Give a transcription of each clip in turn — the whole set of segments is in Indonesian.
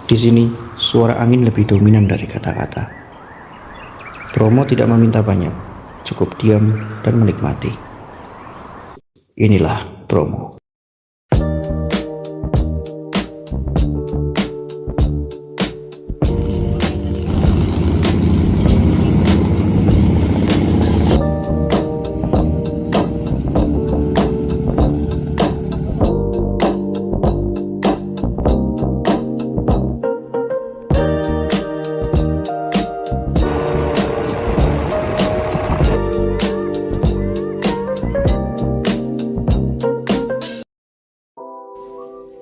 Di sini, suara angin lebih dominan dari kata-kata. Bromo tidak meminta banyak, cukup diam dan menikmati. Inilah Bromo.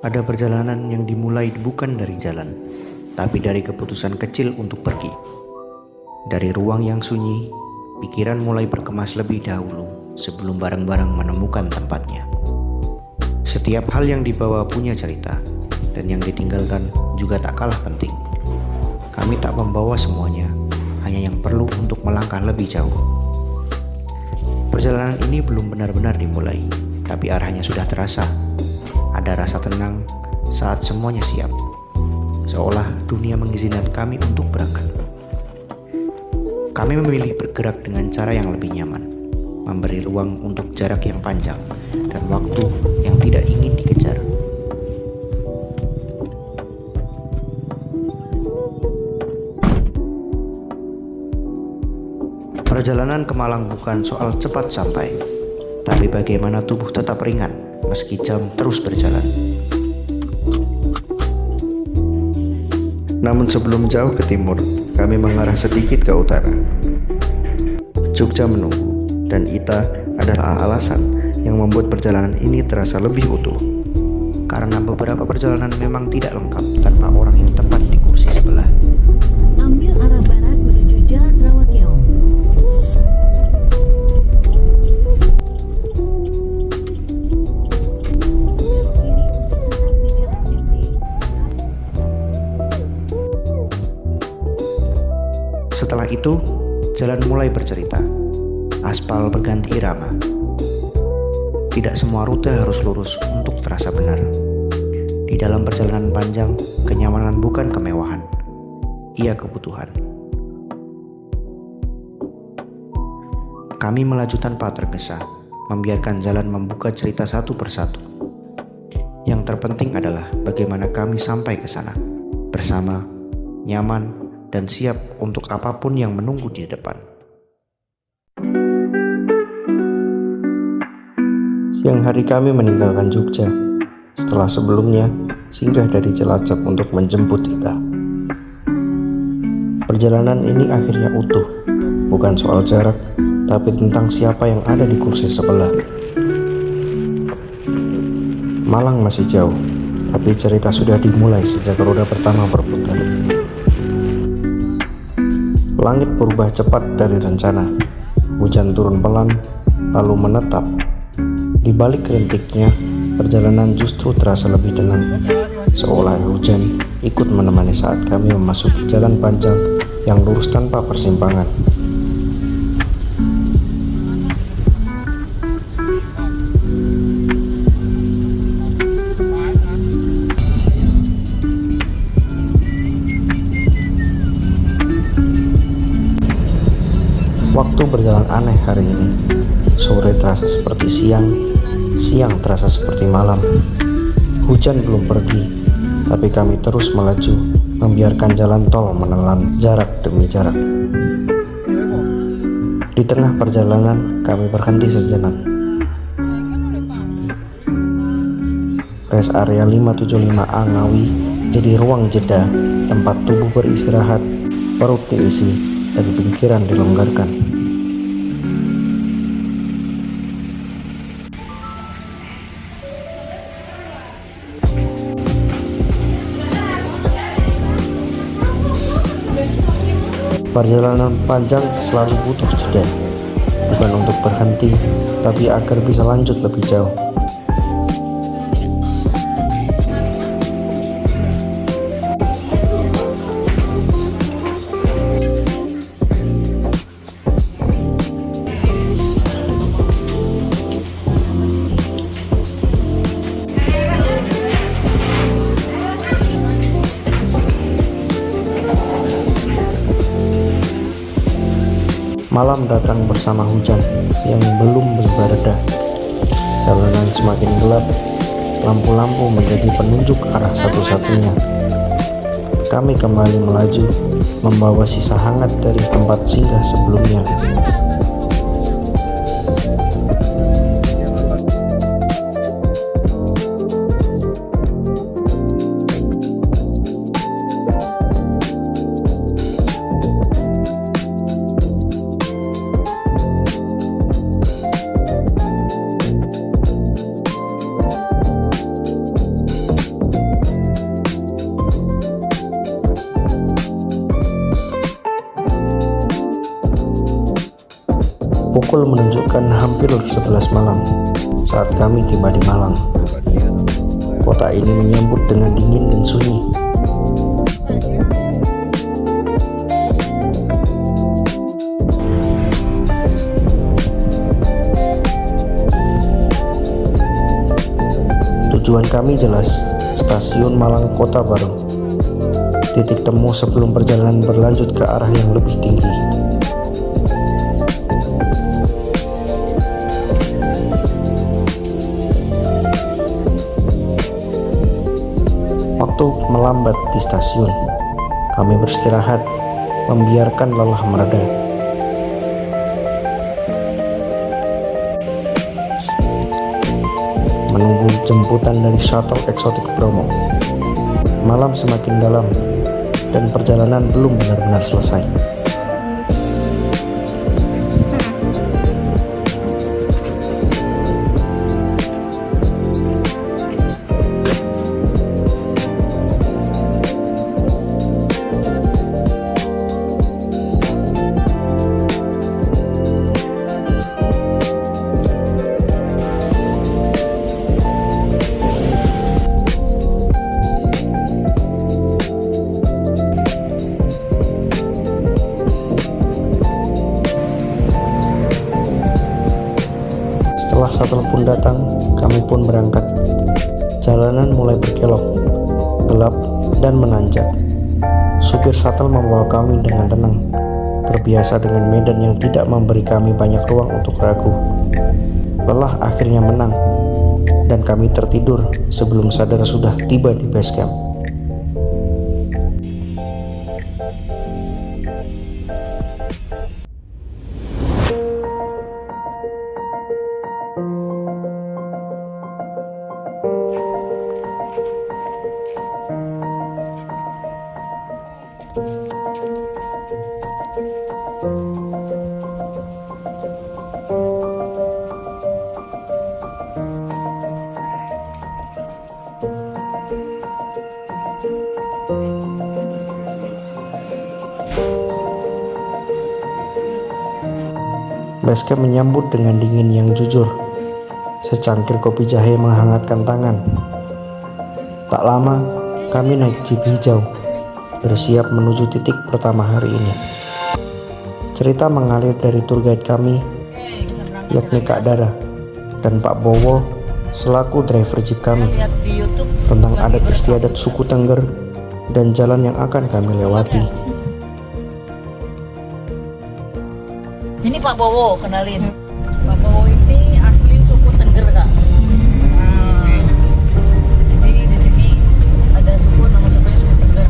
Ada perjalanan yang dimulai bukan dari jalan, tapi dari keputusan kecil untuk pergi. Dari ruang yang sunyi, pikiran mulai berkemas lebih dahulu sebelum barang-barang menemukan tempatnya. Setiap hal yang dibawa punya cerita, dan yang ditinggalkan juga tak kalah penting. Kami tak membawa semuanya, hanya yang perlu untuk melangkah lebih jauh. Perjalanan ini belum benar-benar dimulai, tapi arahnya sudah terasa. Ada rasa tenang saat semuanya siap, seolah dunia mengizinkan kami untuk berangkat. Kami memilih bergerak dengan cara yang lebih nyaman, memberi ruang untuk jarak yang panjang dan waktu yang tidak ingin dikejar. Perjalanan ke Malang bukan soal cepat sampai, tapi bagaimana tubuh tetap ringan meski jam terus berjalan. Namun sebelum jauh ke timur, kami mengarah sedikit ke utara. Jogja menunggu, dan Ita adalah alasan yang membuat perjalanan ini terasa lebih utuh. Karena beberapa perjalanan memang tidak lengkap tanpa orang yang tepat di kursi sebelah. Ambil arah barat menuju Jalan Rawakeong. Setelah itu, jalan mulai bercerita. Aspal berganti irama. Tidak semua rute harus lurus untuk terasa benar. Di dalam perjalanan panjang, kenyamanan bukan kemewahan, ia kebutuhan. Kami melaju tanpa tergesa, membiarkan jalan membuka cerita satu persatu. Yang terpenting adalah bagaimana kami sampai ke sana, bersama, nyaman, dan siap untuk apapun yang menunggu di depan. Siang hari kami meninggalkan Jogja, setelah sebelumnya singgah dari Cilacap untuk menjemput Ita. Perjalanan ini akhirnya utuh, bukan soal jarak, tapi tentang siapa yang ada di kursi sebelah. Malang masih jauh, tapi cerita sudah dimulai sejak roda pertama berputar. Langit berubah cepat dari rencana. Hujan turun pelan, lalu menetap. Di balik rintiknya, perjalanan justru terasa lebih tenang. Seolah hujan ikut menemani saat kami memasuki jalan panjang yang lurus tanpa persimpangan. Waktu berjalan aneh hari ini. Sore terasa seperti siang, siang terasa seperti malam. Hujan belum pergi, tapi kami terus melaju, membiarkan jalan tol menelan jarak demi jarak. Di tengah perjalanan, kami berhenti sejenak. Rest area 575A Ngawi jadi ruang jeda, tempat tubuh beristirahat, perut diisi, dan pikiran dilonggarkan. Perjalanan panjang selalu butuh jeda, bukan untuk berhenti, tapi agar bisa lanjut lebih jauh. Malam datang bersama hujan yang belum berreda. Jalanan semakin gelap, lampu-lampu menjadi penunjuk arah satu-satunya. Kami kembali melaju, membawa sisa hangat dari tempat singgah sebelumnya. Pukul menunjukkan hampir 11 malam saat kami tiba di Malang. Kota ini menyambut dengan dingin dan sunyi. Tujuan kami jelas, stasiun Malang Kota Baru. Titik temu sebelum perjalanan berlanjut ke arah yang lebih tinggi. Waktu melambat di stasiun, kami beristirahat, membiarkan lelah mereda. Menunggu jemputan dari shuttle eksotik Bromo. Malam semakin dalam, dan perjalanan belum benar-benar selesai. Setelah shuttle pun datang, kami pun berangkat. Jalanan mulai berkelok, gelap, dan menanjak. Supir shuttle membawa kami dengan tenang, terbiasa dengan medan yang tidak memberi kami banyak ruang untuk ragu. Lelah akhirnya menang, dan kami tertidur sebelum sadar sudah tiba di base camp. Basecamp menyambut dengan dingin yang jujur. Secangkir kopi jahe menghangatkan tangan. Tak lama, kami naik jeep hijau, bersiap menuju titik pertama hari ini. Cerita mengalir dari tour guide kami, yakni Kak Dara, dan Pak Bowo selaku driver jeep kami, tentang adat istiadat suku Tengger dan jalan yang akan kami lewati. Ini Pak Bowo, kenalin. Pak Bowo ini asli suku Tengger, Kak. Nah, jadi di sini ada suku nama sukunya suku Tengger.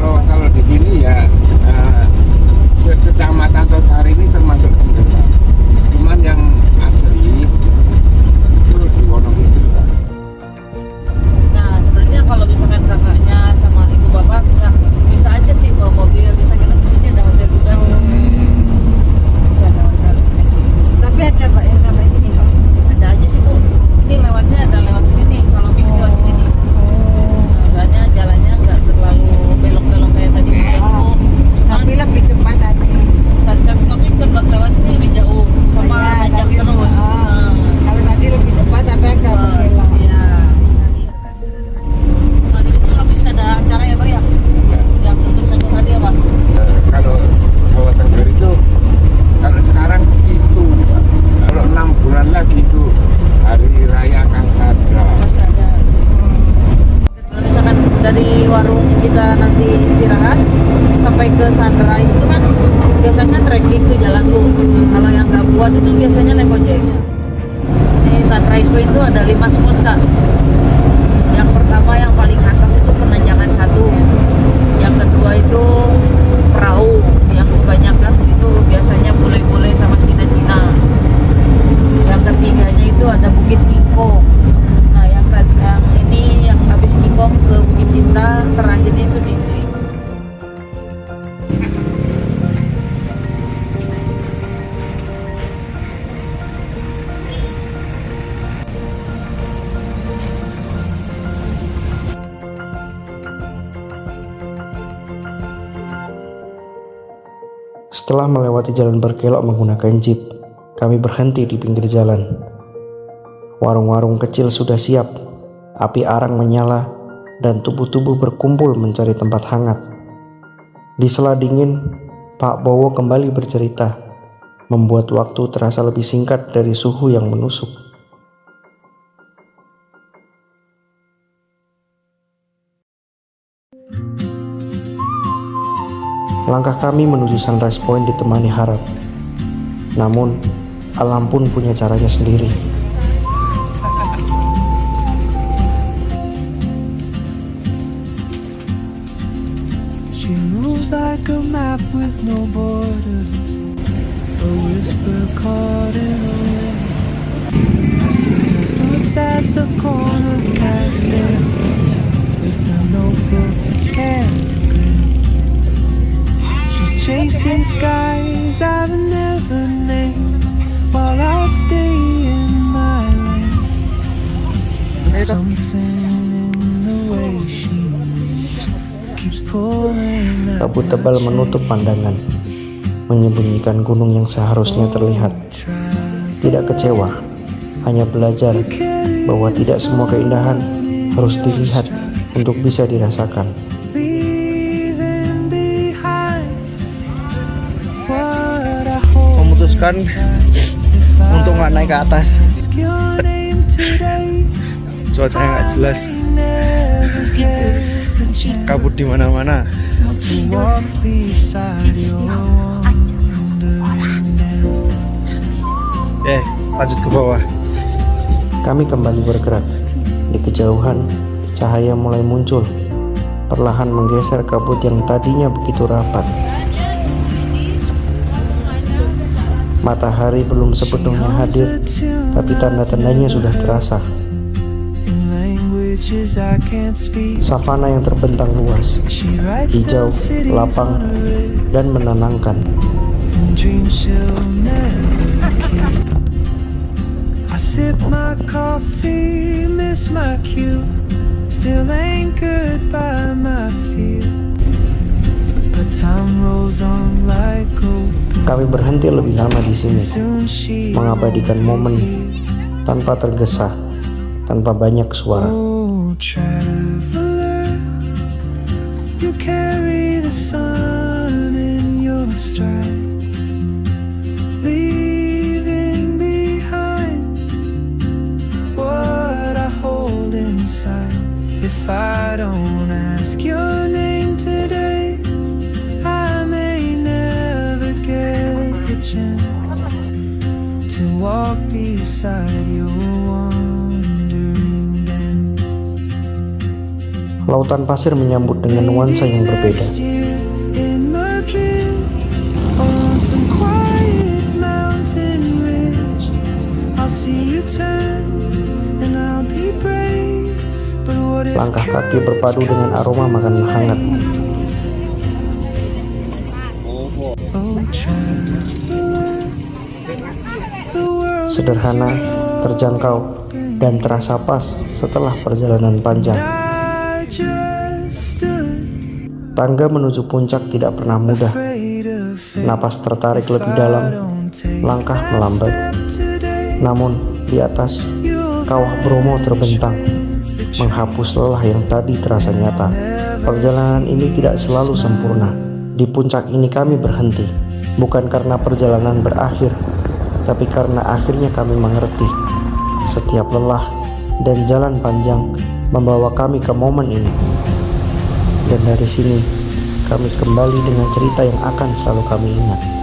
Kalau di sini ya kecamatan Tosari ini termasuk Tengger, Pak. Cuman yang asli itu di Wonogiri, Pak. Nah, sebenarnya kalau misalkan kakaknya sama ibu bapak nggak bisa aja sih bawa mobil, bisa kita di sini ada hotel juga sih. Bisa ada hotel di sini. Tapi ada Pak yang sampai sini Pak? Ada aja sih Bu. Ini lewatnya ada lewat sini nih. Kalau bis lewat sini nih. Nah, soalnya jalannya nggak terlalu belok-belok kayak tadi Bu. Cuman Tapi lebih cepat tadi. tapi lewat sini lebih jauh sama Iya, nanjak tapi terus. lebih- Nah. Kalau tadi lebih cepat tapi agak berbelok. Iya. Nah, di situ habis ada acara ya Pak ya? Yang tutup satu hari ya Pak? Kalau Jawa Tengger itu kalau sekarang itu, Pak. Kalau 6 bulan lagi itu hari raya Kasada. Masih ada. Kalau misalkan dari warung kita nanti istirahat, sampai ke Sunrise itu kan biasanya trekking tuh jalan tuh. Kalau yang nggak kuat itu biasanya naik ojek. Ini Sunrise Point itu ada 5 spot kak. Yang pertama yang paling atas itu penanjakan 1. Yang kedua itu perahu yang kebanyakan itu biasanya bule-bule sama Cina-Cina. Yang ketiganya itu ada Bukit Kingkong. Nah yang ini yang habis Kingkong ke Bukit Cinta, terakhirnya itu di Kling. Setelah melewati jalan berkelok menggunakan jeep, kami berhenti di pinggir jalan. Warung-warung kecil sudah siap, api arang menyala, dan tubuh-tubuh berkumpul mencari tempat hangat. Di sela dingin, Pak Bowo kembali bercerita, membuat waktu terasa lebih singkat dari suhu yang menusuk. Langkah kami menuju Sunrise Point ditemani harap. Namun, alam pun punya caranya sendiri. She moves like a map with no borders, a whisper caught in a wind. I see her boots at the corner cafe with a notebook and a grin. She's chasing skies I've never named while I stay in my lane. But something in the way she moves keeps pulling at Kabut tebal menutup pandangan, menyembunyikan gunung yang seharusnya terlihat. Tidak kecewa, hanya belajar bahwa tidak semua keindahan harus dilihat untuk bisa dirasakan. Memutuskan untuk nggak naik ke atas. Cuacanya nggak jelas, kabut di mana-mana. Lanjut ke bawah. Kami kembali bergerak. Di kejauhan, cahaya mulai muncul, perlahan menggeser kabut yang tadinya begitu rapat. Matahari belum sepenuhnya hadir, tapi tanda-tandanya sudah terasa. Savana yang terbentang luas, hijau, lapang, dan menenangkan. I sip my coffee, miss my cue, still anchored by my fear. But time rolls on like open. Kami berhenti lebih lama di sini, mengabadikan momen tanpa tergesa, tanpa banyak suara. Oh, traveler, you carry the sun in your stride, leaving behind what I hold inside. If I don't ask your name today, I may never get the chance to walk beside your wandering dance. Lautan pasir menyambut dengan nuansa yang berbeda. Next year in Madrid, on some quiet mountain ridge, I'll see you turn and I'll be brave. But what if Langkah kaki berpadu dengan aroma makanan hangat. oh, traveler, the world Sederhana, terjangkau, dan terasa pas setelah perjalanan panjang. I just stood Tangga menuju puncak tidak pernah mudah. afraid of fate. Napas tertarik lebih dalam, langkah melambat. Namun, di atas, kawah Bromo terbentang, menghapus lelah yang tadi terasa nyata. Perjalanan ini tidak selalu sempurna. Di puncak ini kami berhenti, bukan karena perjalanan berakhir, tapi karena akhirnya kami mengerti. Setiap lelah dan jalan panjang membawa kami ke momen ini. Dan dari sini, kami kembali dengan cerita yang akan selalu kami ingat.